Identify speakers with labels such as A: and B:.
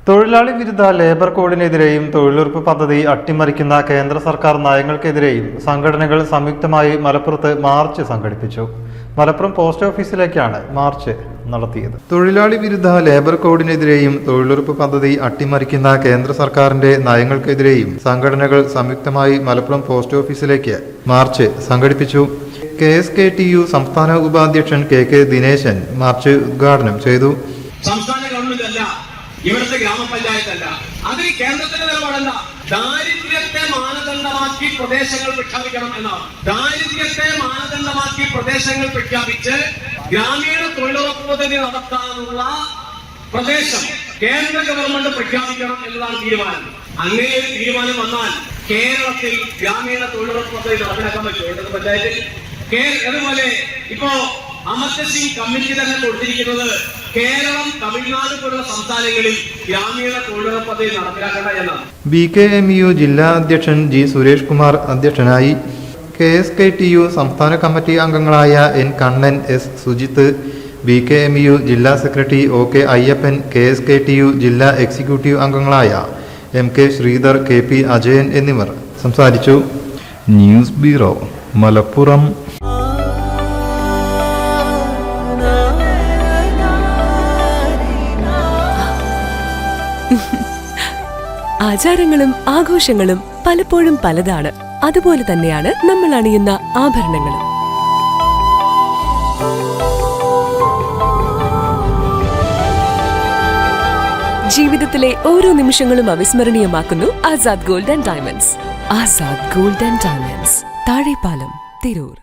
A: തൊഴിലാളി വിരുദ്ധ ലേബർ കോഡിനെതിരെയും തൊഴിലുറപ്പ് പദ്ധതി അട്ടിമറിക്കുന്ന കേന്ദ്ര സർക്കാർ നയങ്ങൾക്കെതിരെയും സംഘടനകൾ സംയുക്തമായി മലപ്പുറത്ത് മാർച്ച് സംഘടിപ്പിച്ചു. മലപ്പുറം പോസ്റ്റ് ഓഫീസിലേക്കാണ് മാർച്ച് നടത്തിയത്. തൊഴിലാളി വിരുദ്ധ ലേബർ കോഡിനെതിരെയും തൊഴിലുറപ്പ് പദ്ധതി അട്ടിമറിക്കുന്ന കേന്ദ്ര സർക്കാരിന്റെ നയങ്ങൾക്കെതിരെയും സംഘടനകൾ സംയുക്തമായി മലപ്പുറം പോസ്റ്റ് ഓഫീസിലേക്ക് മാർച്ച് സംഘടിപ്പിച്ചു. KSKTU സംസ്ഥാന ഉപാധ്യക്ഷൻ KK ദിനേശൻ മാർച്ച് ഉദ്ഘാടനം ചെയ്തു.
B: സംസ്ഥാന ഗവൺമെന്റ് അല്ല, ഇവിടുത്തെ ഗ്രാമപഞ്ചായത്തല്ല, അതിന് കേന്ദ്രത്തിന്റെ നിലപാടല്ല. ദാരിദ്ര്യത്തെ മാനദണ്ഡമാക്കി പ്രദേശങ്ങൾ പ്രഖ്യാപിക്കണം എന്നാണ്. ദാരിദ്ര്യത്തെ മാനദണ്ഡമാക്കി പ്രദേശങ്ങൾ പ്രഖ്യാപിച്ച് ഗ്രാമീണ തൊഴിലുറപ്പ് പദ്ധതി നടത്താനുള്ള പ്രദേശം കേന്ദ്ര ഗവൺമെന്റ് പ്രഖ്യാപിക്കണം എന്നതാണ് തീരുമാനം. അങ്ങനെ ഒരു തീരുമാനം വന്നാൽ കേരളത്തിൽ ഗ്രാമീണ തൊഴിലുറപ്പ് പദ്ധതി നടപ്പിലാക്കാൻ പറ്റും. പഞ്ചായത്തിൽ അതുപോലെ ഇപ്പോ അമർത്ത സിംഗ് കമ്മിറ്റി തന്നെ കൊടുത്തിരിക്കുന്നത് കേരളം, തമിഴ്നാട് പോലുള്ള സംസ്ഥാനങ്ങളിൽ ഗ്രാമീണ തൊഴിലുറപ്പ് പദ്ധതി നടപ്പിലാക്കേണ്ട എന്നാണ്.
A: BKMU ജില്ലാ അധ്യക്ഷൻ G സുരേഷ് കുമാർ അധ്യക്ഷനായി. KSKTU സംസ്ഥാന കമ്മിറ്റി അംഗങ്ങളായ N Kannan, S Sujith, BKMU ജില്ലാ സെക്രട്ടറി OK അയ്യപ്പൻ, KSKTU ജില്ലാ എക്സിക്യൂട്ടീവ് അംഗങ്ങളായ MK ശ്രീധർ, KP അജയൻ എന്നിവർ സംസാരിച്ചു. News bureau, Malappuram.
C: ആചാരങ്ങളും ആഘോഷങ്ങളും പലപ്പോഴും പലതാണ്. അതുപോലെ തന്നെയാണ് നമ്മൾ അണിയുന്ന ആഭരണങ്ങളും. ജീവിതത്തിലെ ഓരോ നിമിഷങ്ങളും അവിസ്മരണീയമാക്കുന്നു Azad gold and diamonds. Azad gold and diamonds, Thazhepalam, Tirur.